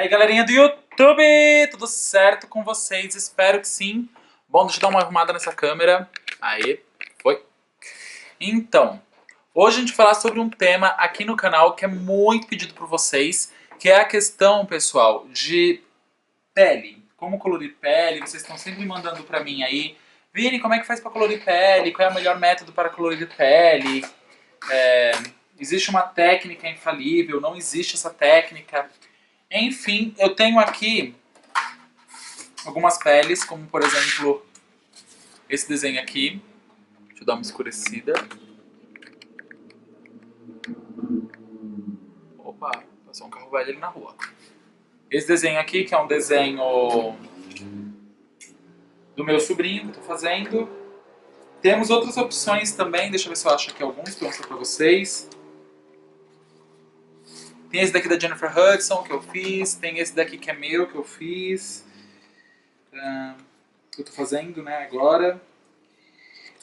aí, galerinha do YouTube, tudo certo com vocês? Espero que sim. Bom, deixa eu dar uma arrumada nessa câmera. Aí, foi. Então, hoje a gente vai falar sobre um tema aqui no canal que é muito pedido por vocês, que é a questão, pessoal, de pele. Como colorir pele, vocês estão sempre mandando pra mim aí. Vini, como é que faz pra colorir pele? Qual é o melhor método para colorir pele? Existe uma técnica infalível? Não existe essa técnica? Enfim, eu tenho aqui algumas peles, como por exemplo esse desenho aqui. Deixa eu dar uma escurecida. Opa, passou um carro velho ali na rua. Esse desenho aqui, que é um desenho do meu sobrinho que eu tô fazendo. Temos outras opções também, deixa eu ver se eu acho aqui alguns para mostrar pra vocês. Tem esse daqui da Jennifer Hudson que eu fiz, tem esse daqui que é meu que eu fiz. Que eu tô fazendo, né, agora.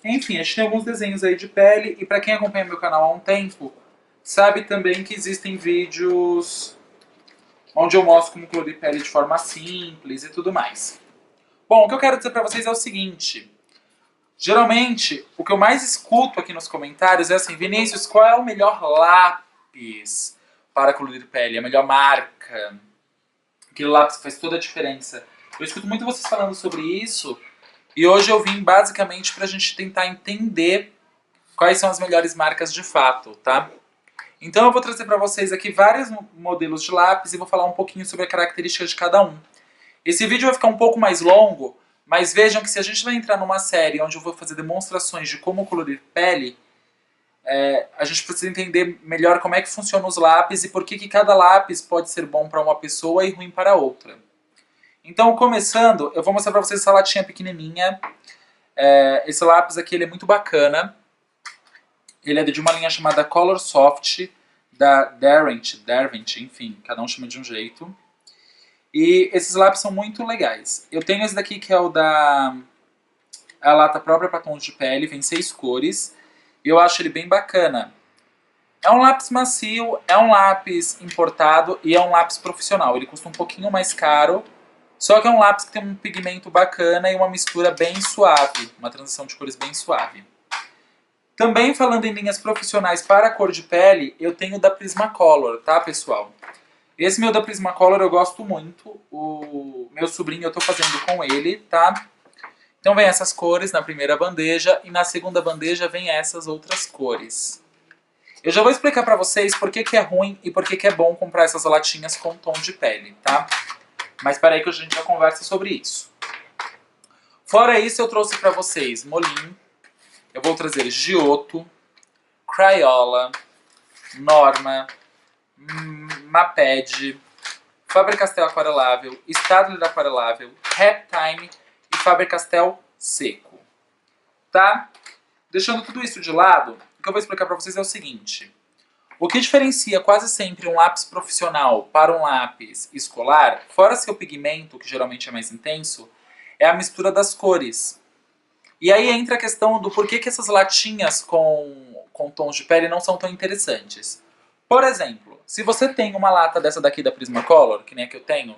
Enfim, a gente tem alguns desenhos aí de pele, e pra quem acompanha meu canal há um tempo, sabe também que existem vídeos onde eu mostro como colorir pele de forma simples e tudo mais. Bom, o que eu quero dizer pra vocês é o seguinte. Geralmente, o que eu mais escuto aqui nos comentários é assim: Vinícius, qual é o melhor lápis para colorir pele? A melhor marca? Aquele lápis que faz toda a diferença. Eu escuto muito vocês falando sobre isso, e hoje eu vim basicamente pra gente tentar entender quais são as melhores marcas de fato, tá? Então eu vou trazer para vocês aqui vários modelos de lápis e vou falar um pouquinho sobre a característica de cada um. Esse vídeo vai ficar um pouco mais longo, mas vejam que se a gente vai entrar numa série onde eu vou fazer demonstrações de como colorir pele, a gente precisa entender melhor como é que funcionam os lápis e por que cada lápis pode ser bom para uma pessoa e ruim para outra. Então, começando, eu vou mostrar para vocês essa latinha pequenininha. Esse lápis aqui ele é muito bacana. Ele é de uma linha chamada Color Soft, da Derwent, enfim, cada um chama de um jeito. E esses lápis são muito legais. Eu tenho esse daqui que é o da a lata própria para tons de pele, vem 6 cores. E eu acho ele bem bacana. É um lápis macio, é um lápis importado e é um lápis profissional. Ele custa um pouquinho mais caro, só que é um lápis que tem um pigmento bacana e uma mistura bem suave, uma transição de cores bem suave. Também falando em linhas profissionais para a cor de pele, eu tenho o da Prismacolor, tá, pessoal? Esse meu da Prismacolor eu gosto muito. O meu sobrinho eu tô fazendo com ele, tá? Então vem essas cores na primeira bandeja e na segunda bandeja vem essas outras cores. Eu já vou explicar pra vocês por que é ruim e por que é bom comprar essas latinhas com tom de pele, tá? Mas espera aí que a gente já conversa sobre isso. Fora isso, eu trouxe pra vocês Molin. Eu vou trazer Giotto, Crayola, Norma, Maped, Faber-Castell aquarelável, Staedtler aquarelável, Ragtime e Faber-Castell seco. Tá? Deixando tudo isso de lado, o que eu vou explicar para vocês é o seguinte. O que diferencia quase sempre um lápis profissional para um lápis escolar, fora seu pigmento, que geralmente é mais intenso, é a mistura das cores. E aí entra a questão do porquê que essas latinhas com tons de pele não são tão interessantes. Por exemplo, se você tem uma lata dessa daqui da Prismacolor, que nem a que eu tenho,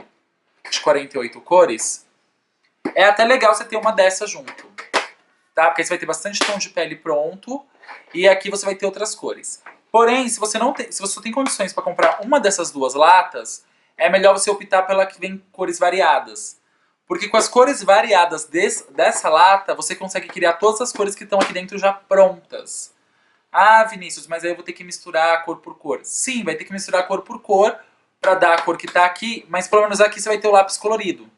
de 48 cores, é até legal você ter uma dessa junto. Tá? Porque aí você vai ter bastante tom de pele pronto, e aqui você vai ter outras cores. Porém, se você só tem condições para comprar uma dessas duas latas, é melhor você optar pela que vem cores variadas. Porque com as cores variadas dessa lata, você consegue criar todas as cores que estão aqui dentro já prontas. Ah, Vinícius, mas aí eu vou ter que misturar cor por cor. Sim, vai ter que misturar cor por cor para dar a cor que está aqui, mas pelo menos aqui você vai ter o lápis colorido.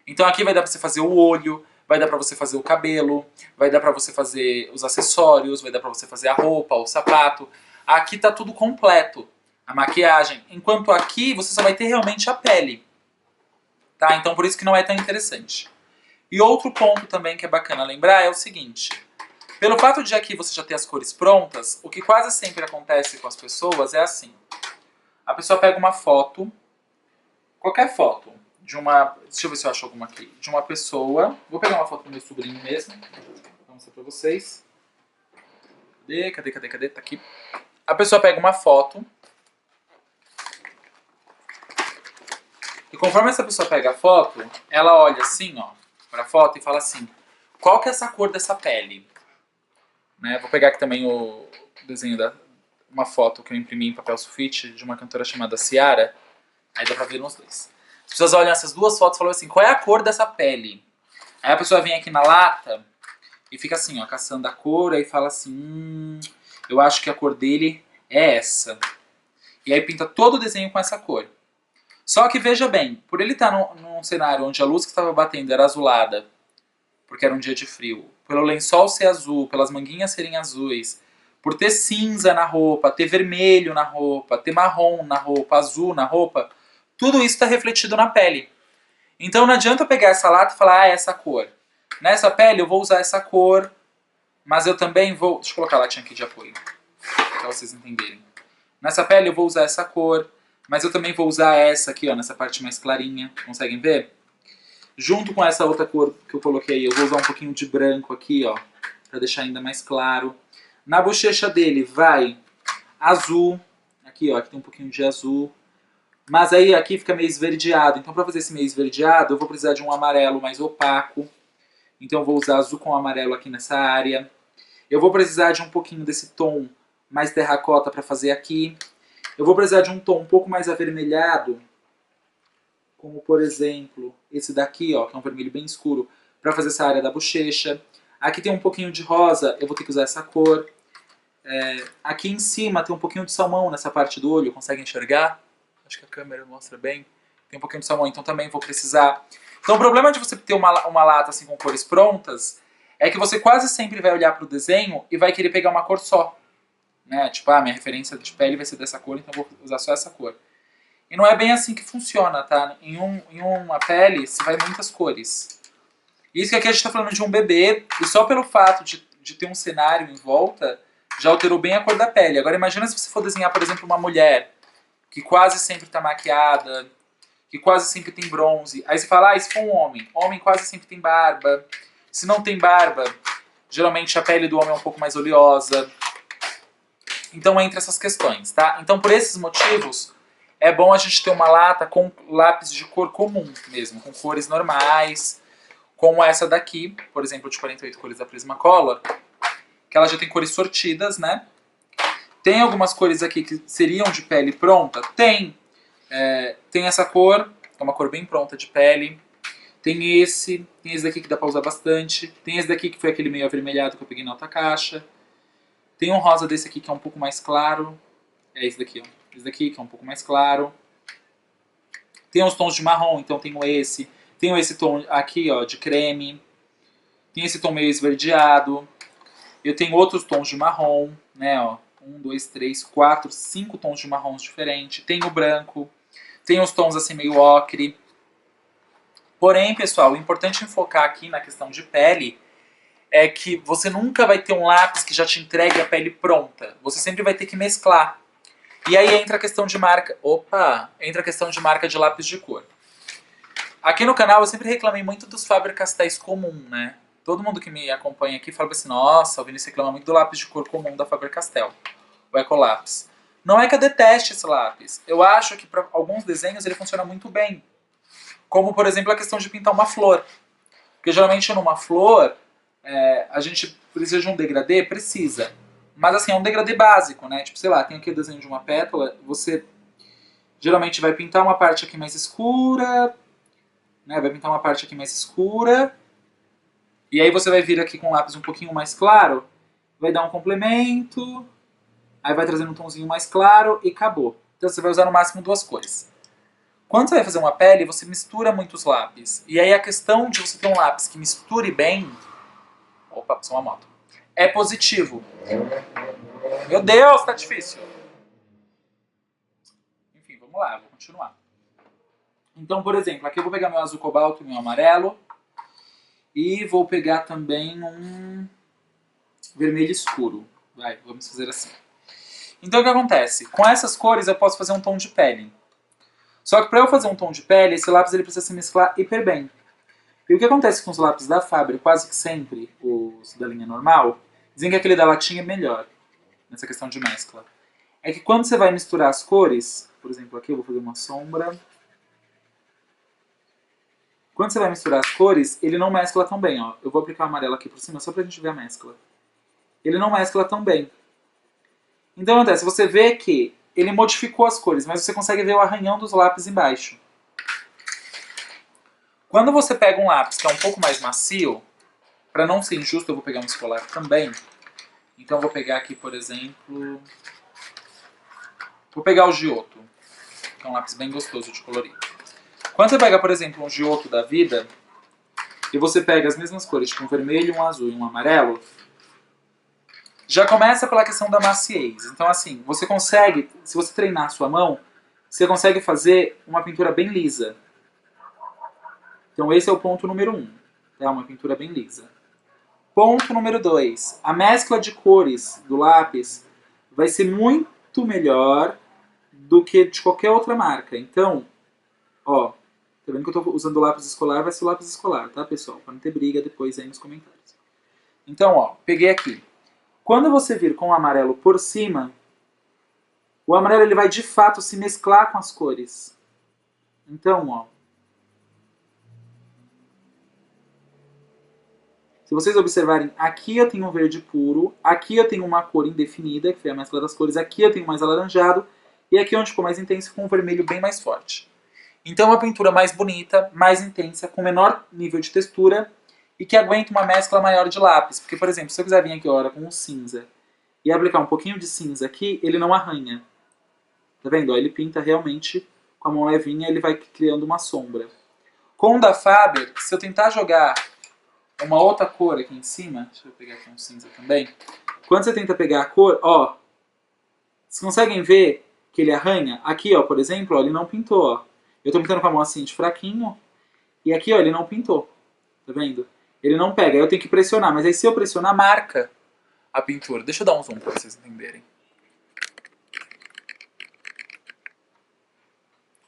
Então aqui vai dar para você fazer o olho, vai dar para você fazer o cabelo, vai dar para você fazer os acessórios, vai dar para você fazer a roupa, o sapato. Aqui está tudo completo, a maquiagem. Enquanto aqui você só vai ter realmente a pele. Tá? Então por isso que não é tão interessante. E outro ponto também que é bacana lembrar é o seguinte. Pelo fato de aqui você já ter as cores prontas, o que quase sempre acontece com as pessoas é assim. A pessoa pega uma foto, qualquer foto, de uma... Deixa eu ver se eu acho alguma aqui. De uma pessoa... Vou pegar uma foto do meu sobrinho mesmo. Vou mostrar pra vocês. Cadê? Tá aqui. A pessoa pega uma foto E conforme essa pessoa pega a foto, ela olha assim, ó, pra foto e fala assim, qual que é essa cor dessa pele? Né? Vou pegar aqui também o desenho uma foto que eu imprimi em papel sulfite de uma cantora chamada Ciara. Aí dá pra ver nos dois. As pessoas olham essas duas fotos e falam assim, qual é a cor dessa pele? Aí a pessoa vem aqui na lata e fica assim, ó, caçando a cor, aí fala assim, eu acho que a cor dele é essa. E aí pinta todo o desenho com essa cor. Só que veja bem, por ele estar num cenário onde a luz que estava batendo era azulada, porque era um dia de frio, pelo lençol ser azul, pelas manguinhas serem azuis, por ter cinza na roupa, ter vermelho na roupa, ter marrom na roupa, azul na roupa, tudo isso está refletido na pele. Então não adianta eu pegar essa lata e falar, ah, é essa cor. Nessa pele eu vou usar essa cor, mas eu também vou... Deixa eu colocar a latinha aqui de apoio, para vocês entenderem. Nessa pele eu vou usar essa cor, mas eu também vou usar essa aqui, ó, nessa parte mais clarinha. Conseguem ver? Junto com essa outra cor que eu coloquei, eu vou usar um pouquinho de branco aqui, ó, para deixar ainda mais claro. Na bochecha dele vai azul, aqui, ó, aqui tem um pouquinho de azul. Mas aí aqui fica meio esverdeado, então para fazer esse meio esverdeado eu vou precisar de um amarelo mais opaco. Então eu vou usar azul com amarelo aqui nessa área. Eu vou precisar de um pouquinho desse tom mais terracota para fazer aqui. Eu vou precisar de um tom um pouco mais avermelhado, como por exemplo esse daqui, ó, que é um vermelho bem escuro, para fazer essa área da bochecha. Aqui tem um pouquinho de rosa, eu vou ter que usar essa cor. Aqui em cima tem um pouquinho de salmão nessa parte do olho, consegue enxergar? Acho que a câmera mostra bem. Tem um pouquinho de salmão, então também vou precisar. Então o problema de você ter uma lata assim com cores prontas é que você quase sempre vai olhar para o desenho e vai querer pegar uma cor só. Né? Tipo, minha referência de pele vai ser dessa cor, então eu vou usar só essa cor. E não é bem assim que funciona, tá? Em uma pele se vai muitas cores. Isso que aqui a gente está falando de um bebê, e só pelo fato de ter um cenário em volta, já alterou bem a cor da pele. Agora imagina se você for desenhar, por exemplo, uma mulher que quase sempre está maquiada, que quase sempre tem bronze. Aí você fala, se for um homem, homem quase sempre tem barba. Se não tem barba, geralmente a pele do homem é um pouco mais oleosa. Então entra essas questões, tá? Então por esses motivos, é bom a gente ter uma lata com lápis de cor comum mesmo, com cores normais, como essa daqui, por exemplo, de 48 cores da Prismacolor, que ela já tem cores sortidas, né? Tem algumas cores aqui que seriam de pele pronta? Tem. Tem essa cor, é uma cor bem pronta de pele. Tem esse daqui que dá pra usar bastante. Tem esse daqui que foi aquele meio avermelhado que eu peguei na outra caixa. Tem um rosa desse aqui que é um pouco mais claro. É esse daqui, ó. Esse daqui que é um pouco mais claro. Tem uns tons de marrom, então tenho esse. Tenho esse tom aqui, ó, de creme. Tem esse tom meio esverdeado. Eu tenho outros tons de marrom, né, ó. 1, 2, 3, 4, 5 tons de marrons diferentes. Tem o branco. Tem os tons assim meio ocre. Porém, pessoal, o importante em focar aqui na questão de pele é que você nunca vai ter um lápis que já te entregue a pele pronta. Você sempre vai ter que mesclar. E aí entra a questão de marca. Entra a questão de marca de lápis de cor. Aqui no canal eu sempre reclamei muito dos Faber-Castells comum, né? Todo mundo que me acompanha aqui fala assim, nossa, o Vinícius reclama muito do lápis de cor comum da Faber-Castell, o Ecolápis. Não é que eu deteste esse lápis. Eu acho que para alguns desenhos ele funciona muito bem. Como, por exemplo, a questão de pintar uma flor. Porque geralmente numa flor, a gente precisa de um degradê? Precisa. Mas assim, é um degradê básico, né? Tipo, sei lá, tem aqui o desenho de uma pétala, você geralmente vai pintar uma parte aqui mais escura, né? Vai pintar uma parte aqui mais escura, e aí você vai vir aqui com um lápis um pouquinho mais claro, vai dar um complemento, aí vai trazendo um tomzinho mais claro e acabou. Então você vai usar no máximo 2 cores. Quando você vai fazer uma pele, você mistura muitos lápis. E aí a questão de você ter um lápis que misture bem... Opa, passou uma moto. É positivo. Meu Deus, tá difícil. Enfim, vamos lá, vou continuar. Então, por exemplo, aqui eu vou pegar meu azul cobalto e meu amarelo. E vou pegar também um vermelho escuro. Vai, vamos fazer assim. Então o que acontece? Com essas cores eu posso fazer um tom de pele. Só que para eu fazer um tom de pele, esse lápis ele precisa se mesclar hiper bem. E o que acontece com os lápis da Faber, quase que sempre, os da linha normal, dizem que aquele da latinha é melhor, nessa questão de mescla. É que quando você vai misturar as cores, por exemplo, aqui eu vou fazer uma sombra. Quando você vai misturar as cores, ele não mescla tão bem, ó. Eu vou aplicar o amarelo aqui por cima só pra gente ver a mescla. Ele não mescla tão bem. Então acontece, você vê que ele modificou as cores, mas você consegue ver o arranhão dos lápis embaixo. Quando você pega um lápis que é um pouco mais macio, para não ser injusto, eu vou pegar um escolar também. Então eu vou pegar aqui, por exemplo... Vou pegar o Giotto, que é um lápis bem gostoso de colorir. Quando você pega, por exemplo, um Giotto da vida, e você pega as mesmas cores, tipo um vermelho, um azul e um amarelo, já começa pela questão da maciez. Então assim, você consegue, se você treinar a sua mão, você consegue fazer uma pintura bem lisa. Então esse é o ponto número 1. É uma pintura bem lisa. Ponto número 2. A mescla de cores do lápis vai ser muito melhor do que de qualquer outra marca. Então, ó, tá vendo que eu tô usando o lápis escolar? Vai ser o lápis escolar, tá, pessoal? Para não ter briga depois aí nos comentários. Então, ó, peguei aqui. Quando você vir com o amarelo por cima, o amarelo ele vai de fato se mesclar com as cores. Então, ó, se vocês observarem, aqui eu tenho um verde puro, aqui eu tenho uma cor indefinida, que foi a mescla das cores, aqui eu tenho mais alaranjado, e aqui onde ficou mais intenso com um vermelho bem mais forte. Então é uma pintura mais bonita, mais intensa, com menor nível de textura, e que aguenta uma mescla maior de lápis. Porque, por exemplo, se eu quiser vir aqui agora com um cinza, e aplicar um pouquinho de cinza aqui, ele não arranha. Tá vendo? Ó, ele pinta realmente com a mão levinha, ele vai criando uma sombra. Com o da Faber, se eu tentar jogar uma outra cor aqui em cima, deixa eu pegar aqui um cinza também. Quando você tenta pegar a cor, ó, vocês conseguem ver que ele arranha? Aqui, ó, por exemplo, ó, ele não pintou, ó. Eu tô pintando com a mão assim de fraquinho, e aqui, ó, ele não pintou. Tá vendo? Ele não pega, aí eu tenho que pressionar, mas aí se eu pressionar, marca a pintura. Deixa eu dar um zoom pra vocês entenderem.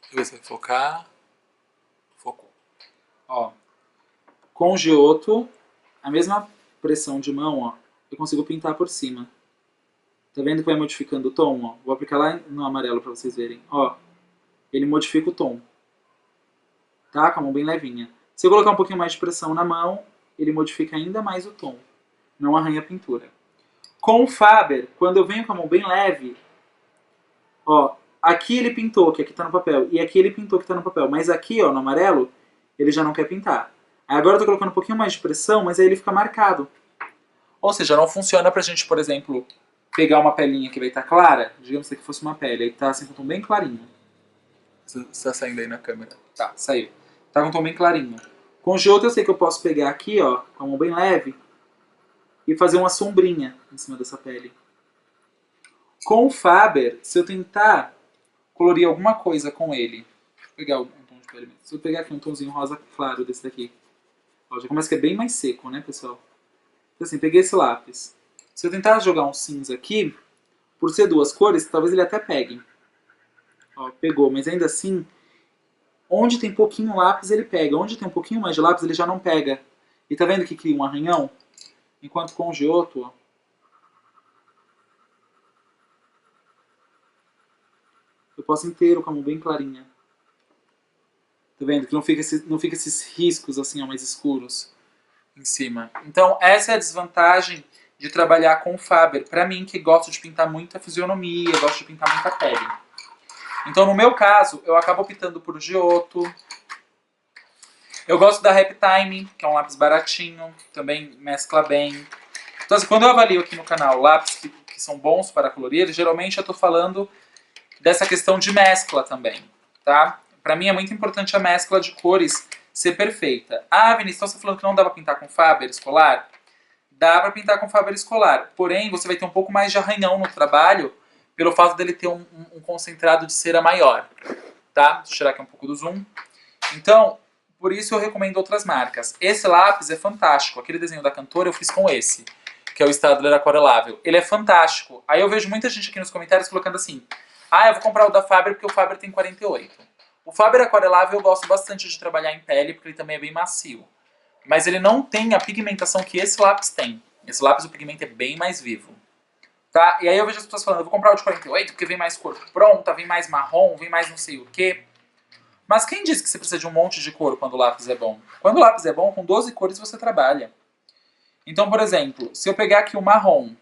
Deixa eu ver se vai focar. Focou. Ó, com o Giotto, a mesma pressão de mão, ó, eu consigo pintar por cima. Tá vendo que vai modificando o tom? Ó? Vou aplicar lá no amarelo para vocês verem. Ó, ele modifica o tom. Tá? Com a mão bem levinha. Se eu colocar um pouquinho mais de pressão na mão, ele modifica ainda mais o tom. Não arranha a pintura. Com o Faber, quando eu venho com a mão bem leve, ó, aqui ele pintou, que aqui tá no papel, e aqui ele pintou, que tá no papel. Mas aqui, ó, no amarelo, ele já não quer pintar. Agora eu tô colocando um pouquinho mais de pressão, mas aí ele fica marcado. Ou seja, não funciona pra gente, por exemplo, pegar uma pelinha que vai estar clara, digamos que fosse uma pele, aí tá assim com um tom bem clarinho. Está saindo aí na câmera. Tá, saiu. Tá com um tom bem clarinho. Com o Giotto eu sei que eu posso pegar aqui, ó, com a mão bem leve, e fazer uma sombrinha em cima dessa pele. Com o Faber, se eu tentar colorir alguma coisa com ele, vou pegar um tom de pele mesmo. Se eu pegar aqui um tomzinho rosa claro desse daqui, ó, já começa que é bem mais seco, né, pessoal? Então assim, peguei esse lápis. Se eu tentar jogar um cinza aqui, por ser duas cores, talvez ele até pegue. Ó, pegou, mas ainda assim, onde tem pouquinho lápis ele pega. Onde tem um pouquinho mais de lápis ele já não pega. E tá vendo que cria um arranhão? Enquanto com o Giotto, ó, eu posso inteiro com a mão bem clarinha. Tá vendo? Que não fica esses riscos assim, ó, mais escuros em cima. Então essa é a desvantagem de trabalhar com o Faber. Pra mim, que gosto de pintar muita fisionomia, gosto de pintar muita pele. Então, no meu caso, eu acabo optando por Giotto. Eu gosto da Ragtime, que é um lápis baratinho, também mescla bem. Então, assim, quando eu avalio aqui no canal lápis que são bons para colorir, geralmente eu estou falando dessa questão de mescla também, tá? Para mim é muito importante a mescla de cores ser perfeita. Ah, Vinícius, então você está falando que não dá para pintar com Faber escolar? Dá para pintar com Faber escolar, porém você vai ter um pouco mais de arranhão no trabalho pelo fato dele ter um concentrado de cera maior, tá? Deixa eu tirar aqui um pouco do zoom. Então, por isso eu recomendo outras marcas. Esse lápis é fantástico. Aquele desenho da cantora eu fiz com esse, que é o Staedtler aquarelável. Ele é fantástico. Aí eu vejo muita gente aqui nos comentários colocando assim: ah, eu vou comprar o da Faber porque o Faber tem 48. O Faber aquarelável eu gosto bastante de trabalhar em pele porque ele também é bem macio. Mas ele não tem a pigmentação que esse lápis tem. Esse lápis, o pigmento é bem mais vivo. Tá? E aí eu vejo as pessoas falando: eu vou comprar o de 48 porque vem mais cor pronta, vem mais marrom, vem mais não sei o quê. Mas quem disse que você precisa de um monte de cor quando o lápis é bom? Quando o lápis é bom, com 12 cores você trabalha. Então, por exemplo, se eu pegar aqui o marrom,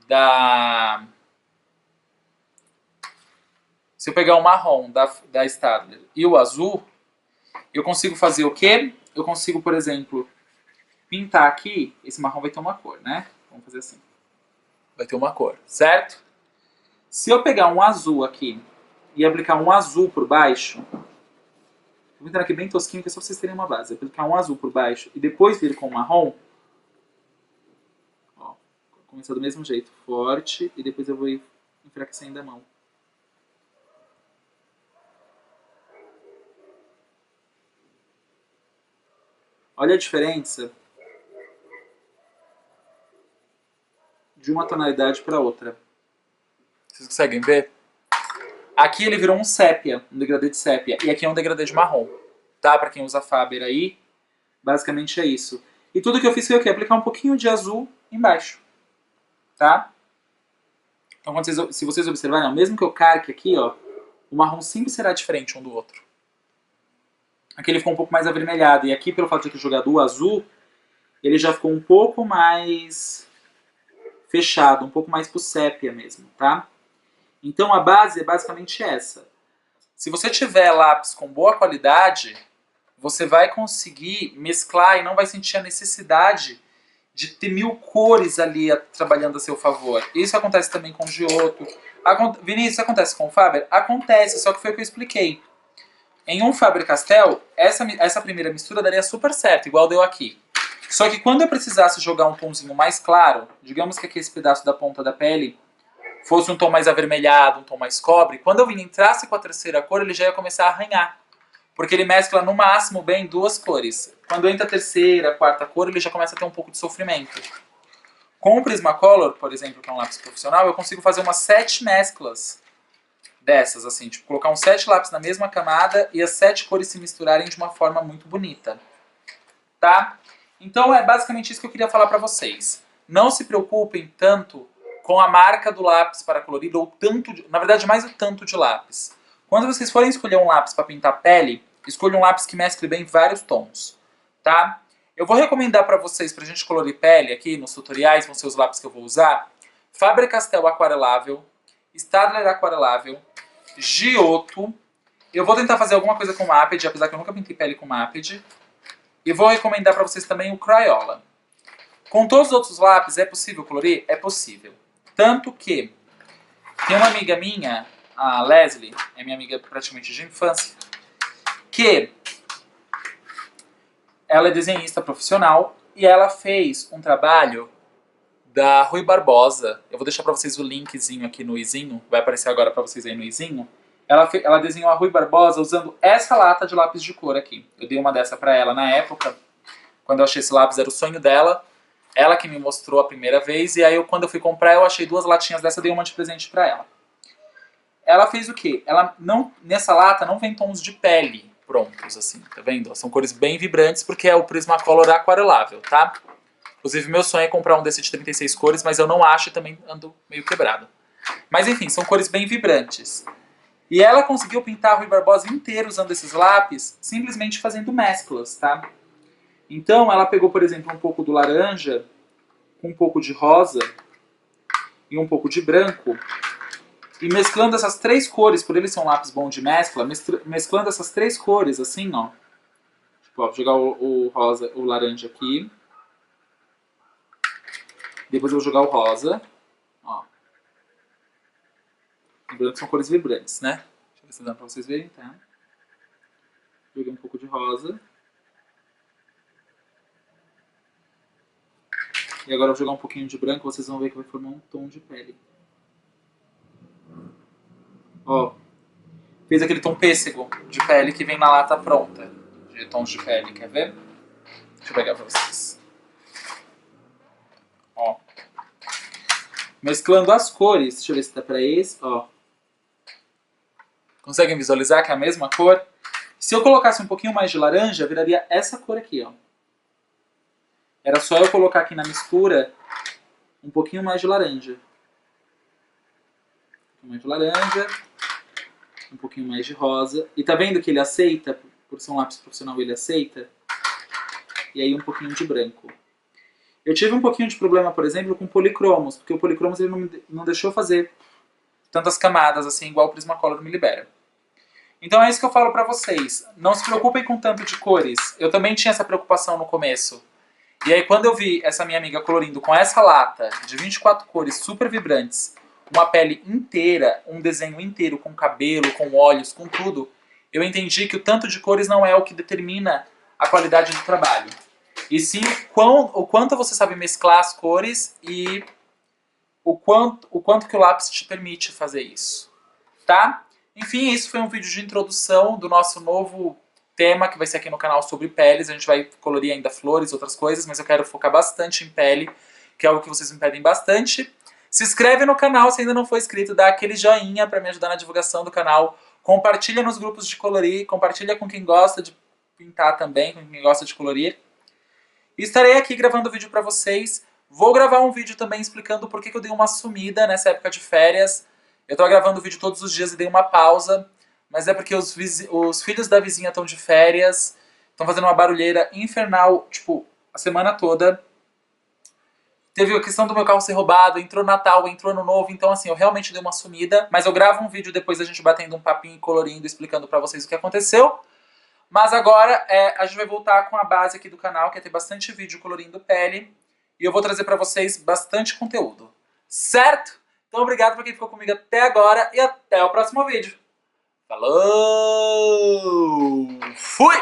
da... Se eu pegar o marrom da Staedtler e o azul, eu consigo fazer o quê? Eu consigo, por exemplo, pintar aqui. Esse marrom vai ter uma cor, né? Vamos fazer assim. Vai ter uma cor, certo? Se eu pegar um azul aqui e aplicar um azul por baixo, vou pintar aqui bem tosquinho, que é só vocês terem uma base. Aplicar um azul por baixo e depois vir com o marrom, ó, começar do mesmo jeito, forte, e depois eu vou ir enfraquecendo a mão. Olha a diferença de uma tonalidade para outra. Vocês conseguem ver? Aqui ele virou um sépia, um degradê de sépia, e aqui é um degradê de marrom. Tá? Para quem usa Faber aí, basicamente é isso. E tudo que eu fiz foi o quê? Aplicar um pouquinho de azul embaixo. Tá? Então, se vocês observarem, mesmo que eu carque aqui, ó, o marrom sempre será diferente um do outro. Aqui ele ficou um pouco mais avermelhado. E aqui, pelo fato de ter jogado o azul, ele já ficou um pouco mais fechado, um pouco mais pro sépia mesmo, tá? Então a base é basicamente essa. Se você tiver lápis com boa qualidade, você vai conseguir mesclar e não vai sentir a necessidade de ter 1000 cores ali trabalhando a seu favor. Isso acontece também com o Giotto. Vinícius, isso acontece com o Faber? Acontece, só que foi o que eu expliquei. Em um Faber-Castell, essa primeira mistura daria super certo, igual deu aqui. Só que quando eu precisasse jogar um tomzinho mais claro, digamos que aqui esse pedaço da ponta da pele fosse um tom mais avermelhado, um tom mais cobre, quando eu entrasse com a terceira cor, ele já ia começar a arranhar. Porque ele mescla no máximo bem 2 cores. Quando entra a terceira, a quarta cor, ele já começa a ter um pouco de sofrimento. Com o Prismacolor, por exemplo, que é um lápis profissional, eu consigo fazer umas 7 mesclas dessas, assim, tipo, colocar uns 7 lápis na mesma camada e as 7 cores se misturarem de uma forma muito bonita. Tá? Então é basicamente isso que eu queria falar para vocês. Não se preocupem tanto com a marca do lápis para colorir, ou tanto, na verdade mais o tanto de lápis. Quando vocês forem escolher um lápis para pintar pele, escolha um lápis que mescle bem vários tons, tá? Eu vou recomendar para vocês, pra gente colorir pele aqui nos tutoriais, vão ser os lápis que eu vou usar, Faber-Castell aquarelável, Staedtler aquarelável, Giotto, eu vou tentar fazer alguma coisa com Maped, apesar que eu nunca pintei pele com Maped, e vou recomendar para vocês também o Crayola. Com todos os outros lápis, é possível colorir? É possível. Tanto que tem uma amiga minha, a Leslie, é minha amiga praticamente de infância, que ela é desenhista profissional e ela fez um trabalho da Rui Barbosa. Eu vou deixar para vocês o linkzinho aqui no izinho, vai aparecer agora para vocês aí no izinho. Ela desenhou a Rui Barbosa usando essa lata de lápis de cor aqui. Eu dei uma dessa para ela na época, quando eu achei esse lápis, era o sonho dela. Ela que me mostrou a primeira vez, e aí quando eu fui comprar, eu achei 2 latinhas dessa, dei uma de presente para ela. Ela fez o quê? Nessa lata não vem tons de pele prontos, assim, tá vendo? São cores bem vibrantes, porque é o Prismacolor aquarelável, tá? Inclusive, meu sonho é comprar um desse de 36 cores, mas eu não acho e também ando meio quebrado. Mas enfim, são cores bem vibrantes. E ela conseguiu pintar a Rui Barbosa inteira usando esses lápis, simplesmente fazendo mesclas, tá? Então, ela pegou, por exemplo, um pouco do laranja, com um pouco de rosa e um pouco de branco, e mesclando essas 3 cores, por ele ser um lápis bom de mescla, mesclando essas 3 cores, assim, ó. Tipo, ó, vou jogar o rosa, o laranja aqui. Depois eu vou jogar o rosa. Ó. Lembrando que são cores vibrantes, né? Deixa eu ver se dá pra vocês verem, tá? Joguei um pouco de rosa. E agora eu vou jogar um pouquinho de branco, vocês vão ver que vai formar um tom de pele. Ó. Fez aquele tom pêssego de pele que vem na lata pronta. De tons de pele, quer ver? Deixa eu pegar pra vocês. Ó. Mesclando as cores. Deixa eu ver se dá pra esse, ó. Conseguem visualizar que é a mesma cor? Se eu colocasse um pouquinho mais de laranja, viraria essa cor aqui, ó. Era só eu colocar aqui na mistura um pouquinho mais de laranja. Um pouquinho mais de laranja. um pouquinho mais de rosa. E tá vendo que ele aceita? Por ser um lápis profissional, ele aceita. E aí um pouquinho de branco. Eu tive um pouquinho de problema, por exemplo, com policromos, porque o policromos ele não deixou fazer tantas camadas assim, igual o Prismacolor me libera. Então é isso que eu falo pra vocês. Não se preocupem com tanto de cores. Eu também tinha essa preocupação no começo. E aí quando eu vi essa minha amiga colorindo com essa lata de 24 cores super vibrantes, uma pele inteira, um desenho inteiro com cabelo, com olhos, com tudo, eu entendi que o tanto de cores não é o que determina a qualidade do trabalho. E sim o quanto você sabe mesclar as cores e o quanto que o lápis te permite fazer isso. Tá? Enfim, isso foi um vídeo de introdução do nosso novo tema que vai ser aqui no canal sobre peles. A gente vai colorir ainda flores, outras coisas, mas eu quero focar bastante em pele, que é algo que vocês me pedem bastante. Se inscreve no canal se ainda não for inscrito, dá aquele joinha para me ajudar na divulgação do canal. Compartilha nos grupos de colorir, compartilha com quem gosta de pintar também, com quem gosta de colorir. E estarei aqui gravando vídeo para vocês. Vou gravar um vídeo também explicando por que eu dei uma sumida nessa época de férias. Eu tô gravando vídeo todos os dias e dei uma pausa, mas é porque os filhos da vizinha estão de férias, estão fazendo uma barulheira infernal, tipo, a semana toda. Teve a questão do meu carro ser roubado, entrou Natal, entrou Ano Novo, então assim, eu realmente dei uma sumida, mas eu gravo um vídeo depois da gente batendo um papinho e colorindo, explicando pra vocês o que aconteceu. Mas agora a gente vai voltar com a base aqui do canal, que é ter bastante vídeo colorindo pele, e eu vou trazer pra vocês bastante conteúdo, certo? Então obrigado por quem ficou comigo até agora e até o próximo vídeo. Falou! Fui!